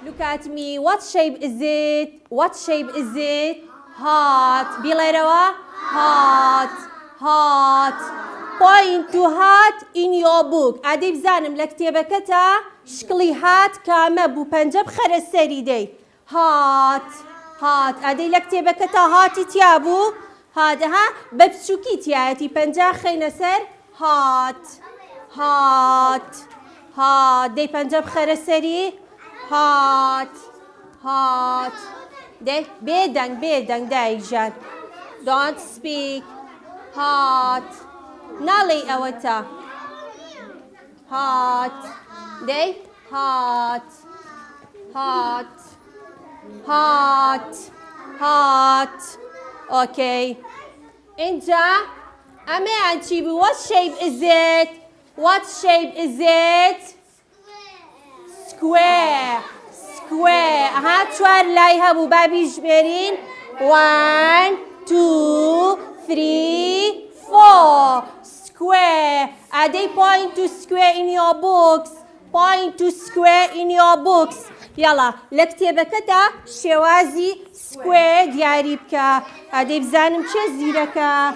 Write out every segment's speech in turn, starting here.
Look at me. What shape is it? What shape is it? Heart. Bilairawa. Heart. Heart. Point to heart in your book. أدي بزانم لكتابكتا شكلي هات كامب وبنجب خرسري دي. Heart. Heart. أدي لكتابكتا هاتي تيابو. هذا ها ببسوكي تياتي بنجا خينا سر. Heart. Heart. Heart. دي بنجب خرسري. Heart. Heart. دي بيدنگ دايجان. Don't speak. Heart. نالي أوتا. Heart. دي heart. Heart. Heart. Heart. Okay. إنجا أمي أنتيبي. What shape is it? What shape is it? Square. Square. توار لاي هبو بابي جبرين. 1 2 3 4. Square. They point to square in your books. Point to square in your books. يلا لكتابكتا شوازي square دياري بكا. أدي بزانم چه زيركا.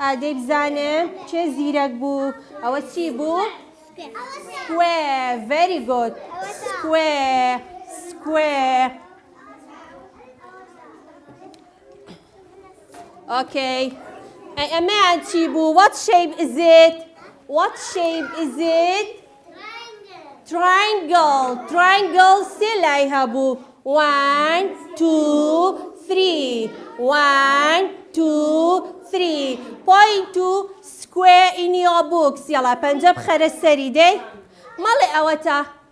أدي بزانم چه زيرك بو. أو چي بو؟ Square. Very good. Square. Square. Okay. أمان تشيبو. What shape is it? What shape is it? Triangle. Triangle سلاي هبو. 1 2 3. 1 2 3. Point to square in your books. يلا بنجب خرسري دي.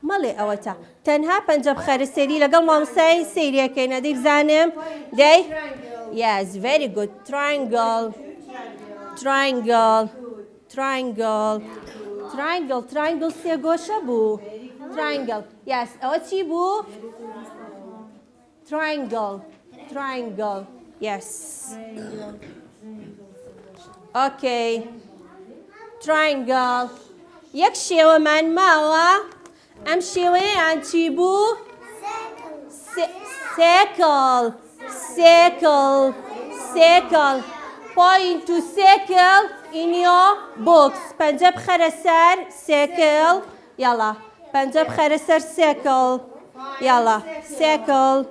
مالي أوتا. تنها بنجب خرسري لقل ما مساي سيريا كينا دي بزانم. دي. Yes, very good. Triangle. Triangle. Triangle. Triangle. Triangle سيغوشا بو. Triangle. Yes. أوتي بو. Triangle. Triangle. Yes. Okay. Triangle. يك شيوة من ماوا. أم شيوة أنتي بو. Circle. Circle. Circle. Point to circle in your books. بنجب خرسر circle. يلا. بنجب خرسر circle. يلا. Circle.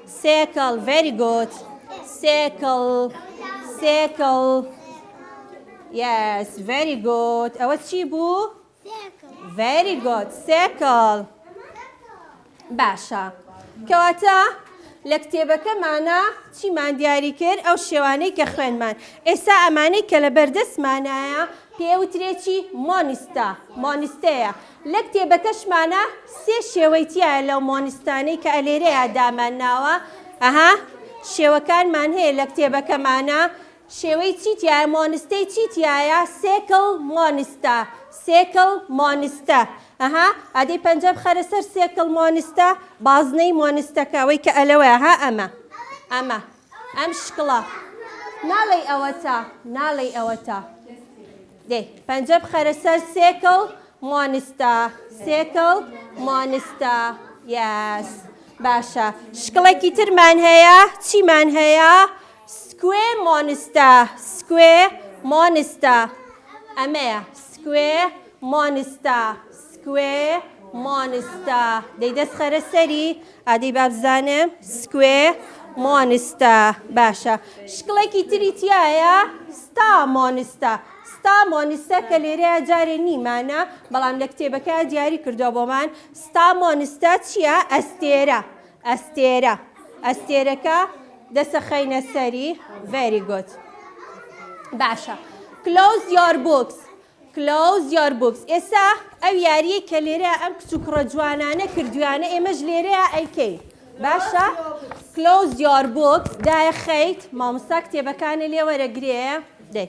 Circle. Very good. Circle. Circle. Yes. Very good. أوت شي بو. Very good. Circle. باشا. كواتا. لكتابك معنا چی من دیاری کرد ئەو شێوانەی کە خوێنمان ئێستا ئەمانەی کە لە بەردەستمانایە پێوترێکی مۆنیستەیە لە کتێبەکەشمانە سێ شێوەیتیایە لەو مۆنیستانەی کە ئەلێرەیە دامانناوە شێوەکانمان هەیە لە کتێبەکەمانە شێوەی چیتیایە مۆنیستەی چیتیایە سێکڵ مۆنیستە ئەدەی پەنجەم خەرە سەر سێکڵ مۆنیستە بازنەی مۆنیستەکەوەی کە ئەلەوەیە ئەمە ئەم شکڵە ناڵێی ئەوەتە دێ پەنجەم خەرە سەر سێکڵ مۆنیستە یاس باشە شکڵێکی ترمان هەیە چیمان هەیە square مۆنیستە ئەمەیە square مۆنیستە دەی دەست خەرە سەری ئادەی بابزانم square مۆنیستە باشە شکڵێکی تری تایە ستا مۆنیستە کە لێرەیە جارێ نیمانە بەڵام لە کتێبەکە دیاری کردووە بۆمان ستا مۆنیستە چییە ئەستێرەکە دەسە خەینە سەری very good باشە close your books ئێستا ئەو یاریە کە لێرە ئەم کچ و کوڕە جوانانە کردویانە ئێمەش لێرەیە ئەیکەین باشە close your books دایە خەیت مامۆستا کتێبەکانە لێ وەرەگرێ دەی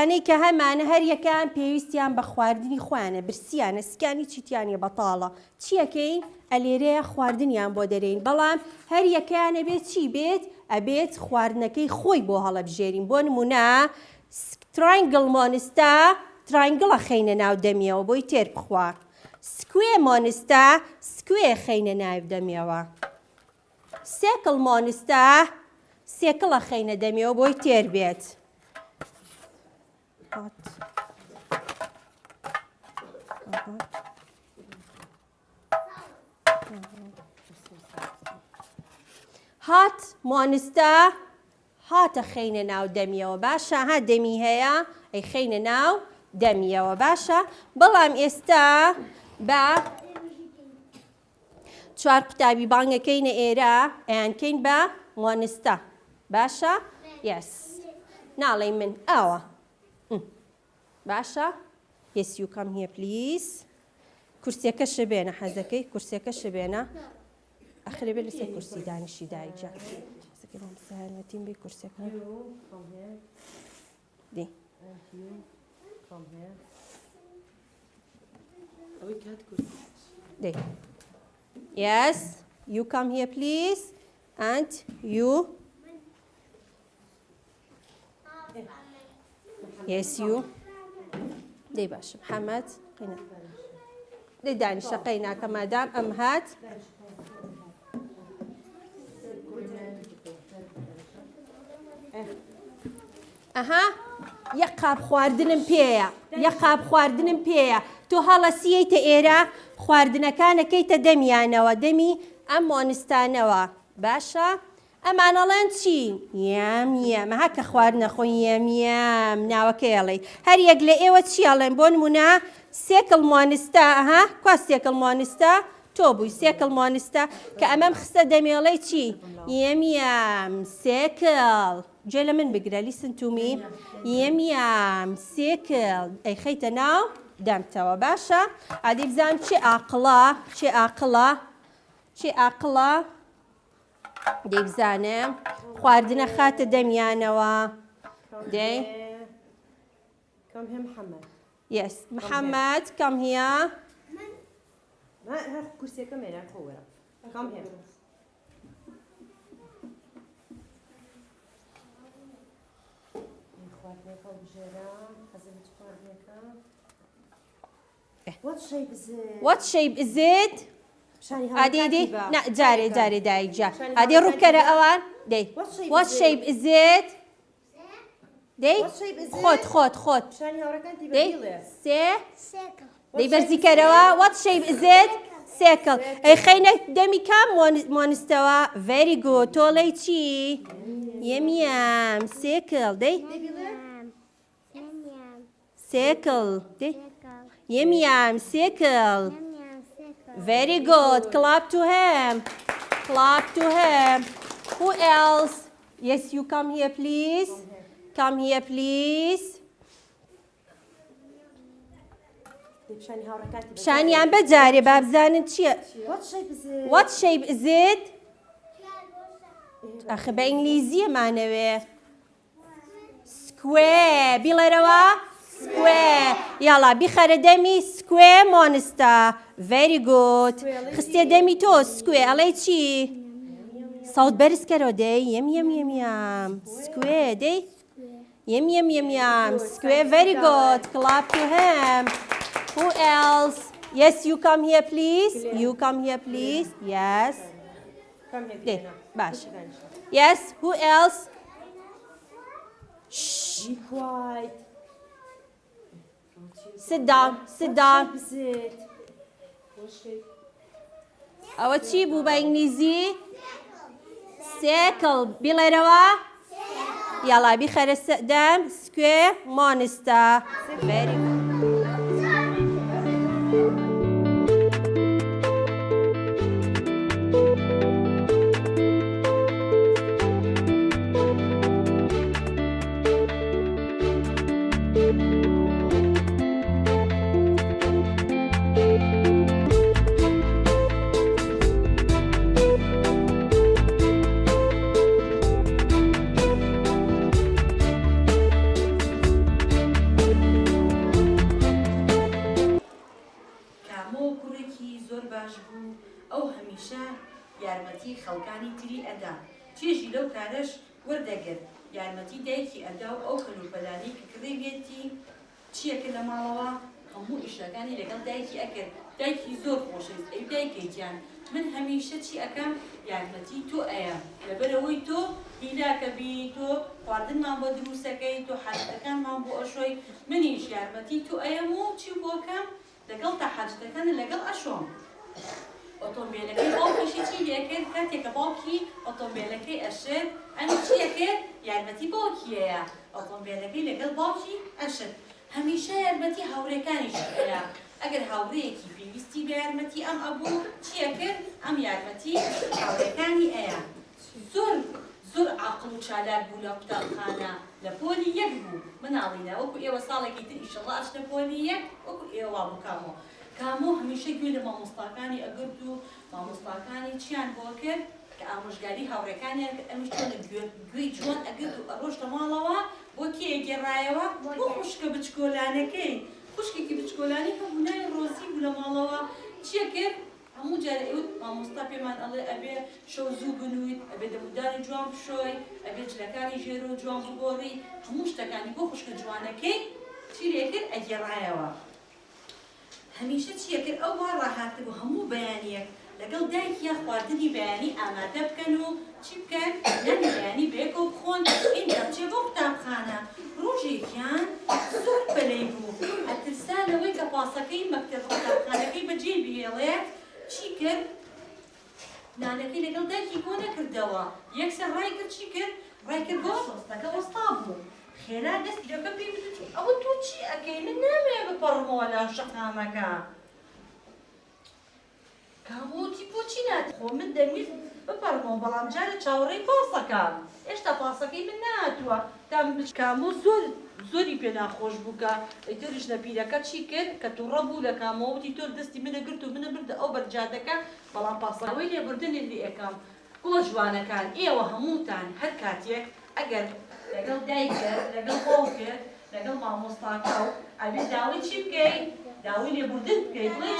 شێوانەی کە هەمانە هەر یەکان پێویستیان بە خواردنی خۆیانە برسیانە سکانی چیتیانە بەتاڵە چیەکەین ئەلێرەیە خواردنیان بۆ دەرێن بەڵام هەر یەکیانە بێت چی بێت ئەبێت خواردنەکەی خۆی بۆ هەڵەبژێرین بۆ نمونە تراینگل مۆنستا تراینگڵە خەینە ناو دەمیەوە بۆی تێر بخوا سکوێ مۆنستا سکوێ خەینە ناو دەمیەوە سێکڵ مۆنستا سێکڵە خەینە دەمیەوە بۆی تێر بێت هات مۆنستا هاتە خەینە ناو دەمیەوە باشە ها دەمی هەیە ئەی خەینە ناو دەمیەوە باشە بەڵام ئێستا بە چوار قوتابی بانگەکەینە ئێرە ئەیانکەین بە مۆنستا باشە یەس ناڵێ من ئەوە باشە yes you come here please کورسەکەشە بێنە حەزەکەی کورسەکەشە بێنە ئەخرێ بێ لەسەر کورسی دانیشی دایجا سەکەم سەهانەتیم بێ کورسەکە دی دی yes you come here please and you yes you دی باشە محەممەد قینە دی دانیشە قەیناکە مادام ئەم هات ئەها یەک قاپ خواردنم پێیە یەک قاپ خواردنم پێیە تۆ هەڵەسیەیتە ئێرە خواردنەکانەکەیتە دەمیانەوە دەمی ئەم مۆنستانەوە باشە ئەمانەڵێن چی یام یەم هە کە خواردنە خۆی یەمیەم ناوەکەیڵێ هەر یەک لە ئێوە چیاڵێن بۆ نمونە سێکڵ مۆنستا ئەها کوا سێکڵ مۆنستا تۆ بووی سێکڵ مۆنستا کە ئەمەم خستە دەمێڵەی چی یەمیەم سێکڵ جێ لە من بگرە لیسن تومی یەمیەم سێکڵ ئەی خەیتە ناو دەمتەوە باشە ئادی بزانم چی ئاقڵە چی ئاقڵە چی ئاقڵە دەیبزانم خواردنە خاتە دەمیانەوە دەی Come here, Muhammad. yes محەممەد کەم هەیە ها كرسي كاميرا كورة. Come here. What shape is it? what shape is it شاني عادي دي كاتبة. لا جاري جاري دايجا عادي ركرة أوان دي what shape is it دي What shape is خود it? خود خود شاني هورا كانتي دي بديلة. سي Circle. دي برزي كروا what shape is it سيكل اي خينا دمي كام مونستوا very good تولي تشي يم يم سيكل دي Yum. Yum. سيكل دي Circle. يم يم سيكل Yum. Yum. Circle. very good clap to him clap to him who else yes you come here please come here please شاني هورا كانتي بديلة. شانيان بجاري بابزانن چییە What shape is it? what shape is it ئەخە بە ئینگلیزیەمانەوێ سکوێ بیڵێرەوە سکوێ یاڵا بیخەرە دەمی سکوێ مۆنستا very good خستێ دەمی تۆ سکوێ ئەڵێ چی سەوت بەرز کەرەوە دەی یەم یەم یەم یەم سکوێ دەی یەم یەم یەم یەم سکوێ very good clap to him who else yes you come here please you come here please yes Come here. دەی Dina. باش yes who else Be quiet. sit down sit down What shape is it? What shape? ئەوە چی بوو بە ئینگلیزی سێکڵ بیڵێرەوە یاڵا بیخەرە دەم سکوێ مۆنستا very good باش بوو ئەو هەمیشە یارمەتی خەڵکانی تری ئەدا چێژی لەو کارەش وەردەگرت یارمەتی دایکی ئەدا و ئەو کەلوپەلانی کە کڕی بێتی چیەکە لە ماڵەوە هەموو ئیشەکانی لەگەڵ دایکی ئەکرد دایکی زۆر خۆشەویست ئەی دایکەیجان من هەمیشە چی ئەەکەم یارمەتی تۆ ئەیە لەبەرەوەی تۆ هیلاکە بی تۆ خواردنمان بۆ دروستەکەی تۆ حاجەتەکانمان بۆ ئەشۆی منیش یارمەتی تۆ ئەیەم و چی بۆکەم لەگەڵ تا حاجەتەکانە لەگەڵ ئەشۆم ئۆتۆمبیلەکەی باوکیشی چی لێکرد کاتێکە باوکی ئۆتۆمبیلەکەی ئەشت ئەم چیەکرد یارمەتی باوکیەیە ئۆتۆمبیلەکەی لەگەڵ باوکی ئەشت هەمیشە یارمەتی هاوڕێکانیش هەیە ئەگەر هاوڕێیەکی پێویستی بە یارمەتی ئەم ئەبوو چیە کرد ئەم یارمەتی هاوڕێکانی ئەیە زۆر عاقڵ و چالاک بوو لە قوتابخانە لە پۆلی یەک بوو مناڵینە وەکو ئێوە ساڵێکی تر ئیشەڵڵا ئەچنە پۆلی یەک وەکو ئێوە بوو کامۆ هەمیشە گوێ لە مامۆستاکانی ئەگرت و مامۆستاکانی چیان بۆ کرد کە ئامۆژگاری هاوڕێکانیان کرد ئەمیش چۆن گوێی جوان ئەگرت و ئەڕۆشتە ماڵەوە بۆ کێ گێڕایەوە بۆ خوشکە بچکۆلانەکەی خوشکێکی بچکۆلانی هەبوو ناوی ڕۆزی بوو لە ماڵەوە چیە کرد هەموو جارە ئێوت مامۆستا پێمان ئەڵێ ئەبێ شەو زوو بنوویت ئەبێ دەمودانی جوان بشۆی ئەبێ جلەکانی ژێر و جوان بگۆڕی هەموو شتەکانی بۆ خوشکە جوانەکەی چی لێ کرد ئەگێڕایەوە هەمیشە چیە کرد ئەو وا ڕاهاتە بوو هەموو بەیانیەک لەگەڵ دایکیا خواردنی بەیانی ئامادە بکەن و چی بکەن نانی بەیانی بەیەکەوە بخۆن ئینجا بچێ بۆ قوتابخانە ڕۆژێکیان زۆر بەلەی بوو ئەترسا لەوەی کە پاسەکەی مەکتەب قوتابخانەکەی بەجێ بهێڵێت چی کرد نانەکەی لەگەڵ دایکی بۆ نەکردەوە یەکسەر ڕای کرد چی کرد ڕای کرد بۆ شۆستەکە وەستا بوو خێرا دەستی لەکە پێی بدوتی ئەوە تۆ چی ئەەکەی من نامەوێ بپەڕمەوە لە شەقامەکە کامۆتی بۆچی ناتخۆ من دەمویست بپەڕمەوە بەڵام جارە چاوەڕێی پاسەکەم ئێشتا پاسەکەی من نهاتووە کامۆ زۆری پێ ناخۆش بوو کە ئەیتریش لە پیرەکە چی کرد کە تووڕە بوو لە کامەوەتی تۆ دەستی منە گرت و منە بردە ئەو بەرجادەکە بەڵام پاسەوەی لێبوردنی لێ ئەەکەم گوڵە جوانەکان ئێوە هەمووتان هەر کاتێک ئەگەر لەگەڵ دایکت لەگەڵ باوکت لەگەڵ مامۆستاکە و ئەبێ داوای چی بکەیت داوای لێبوردن بکەیت بڵێ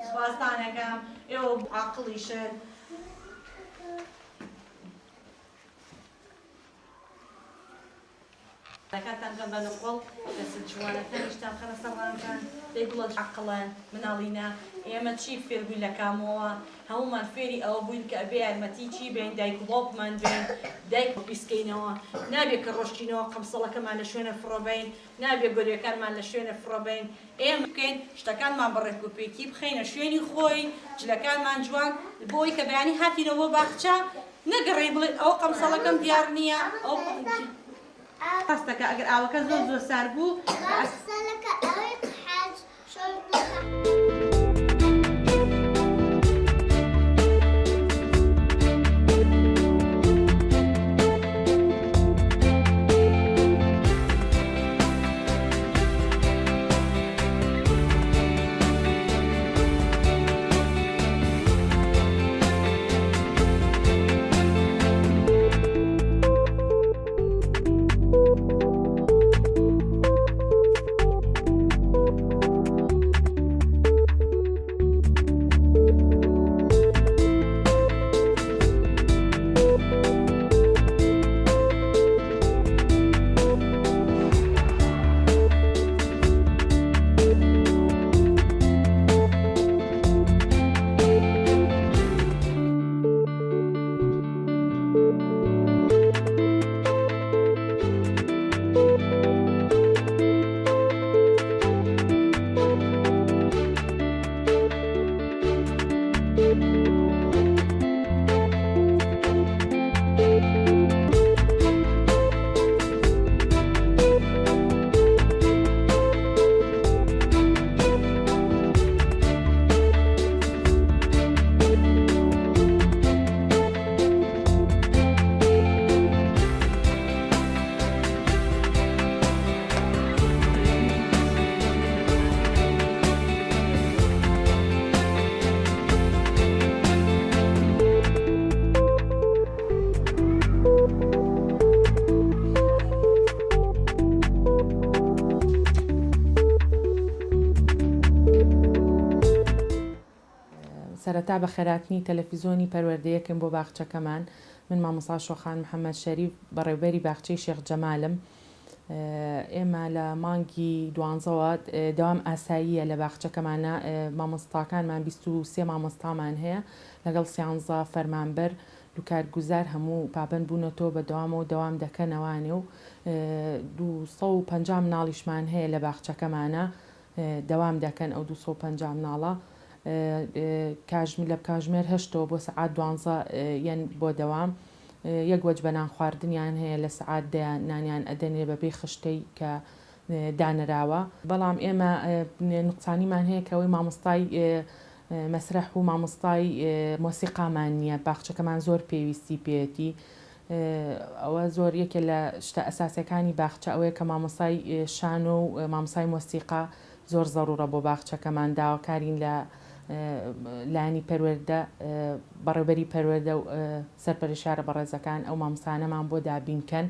سپاسدانەکەم ئێوە عاقڵیشن کاتان کەم بەنە قۆڵ دەست جوانەکانیشتان خەرە سەڕانکان دەی بڵە عەقڵەن مناڵینە ئێمە چی فێر بووین لە کامەوە هەمومان فێری ئەوە بووین کە ئەبێ یارمەتی چی بین دایک و باوکمان بین دایک بیسکەینەوە نابێت کە ڕۆشتینەوە قەمسەڵەکەمان لە شوێنە فڕۆبین نابێت گۆرەکانمان لە شوێنە فڕۆبین ئێمە بکەین شتەکانمان بەڕێک و پێکی بخەینە شوێنی خۆی جلەکانمان جوان بۆی کە بەیانی هاتینەوە باخچە نەگەڕێی بڵێت ئەو قەمسەڵەکەم دیار نییە ئەو ڕاستەکە ئەگەر ئاوەکە زۆر سار بوو سەرەتا بە خێراتنی تەلەڤیزۆنی پەروەردەیەکم بۆ باخچەکەمان من مامۆستا شۆخان محەممەد شەریف بەڕێوبەری باخچەی شێخ جەمالم ئێمە لە مانگی دوانزەوە دەوام ئاساییە لە باخچەکەمانە مامۆستاکانمان 23 مامۆستامان هەیە لەگەڵ سیانزە فەرمانبەر دووکارگوزار هەموو پابند بوونەتەوە بە دەوامەوە دەوام دەکەنەوانێ و 250 مناڵیشمان هەیە لە باخچەکەمانە دەوام دەکەن ئەو 250 مناڵە لە کاژمێر هەشتەوە بۆ سەعات 12 یەن بۆ دەوام یەک وەج بە نان خواردنیان هەیە لە سەعات نانیان ئەدەنێ بەبێ خشتەی کە دانراوە بەڵام ئێمە نقصانیمان هەیە کەەوەی مامۆستای مەسرح و مامۆستای مۆسیقامان نییە باخچەکەمان زۆر پێویستی پێێتی ئەوە زۆر یەکێ لە شتە ئەساسەکانی باخچە ئەوەیە کە مامۆسای شانۆ و مامۆسای مۆسیقا زۆر زەڕورە بۆ باخچەکەمان داواکارین لە لانی پەروەردە بەڕێوەبەری پەروەردە و سەرپەرشارە بەڕێزەکان ئەو مامۆستانەمان بۆ دابینکەن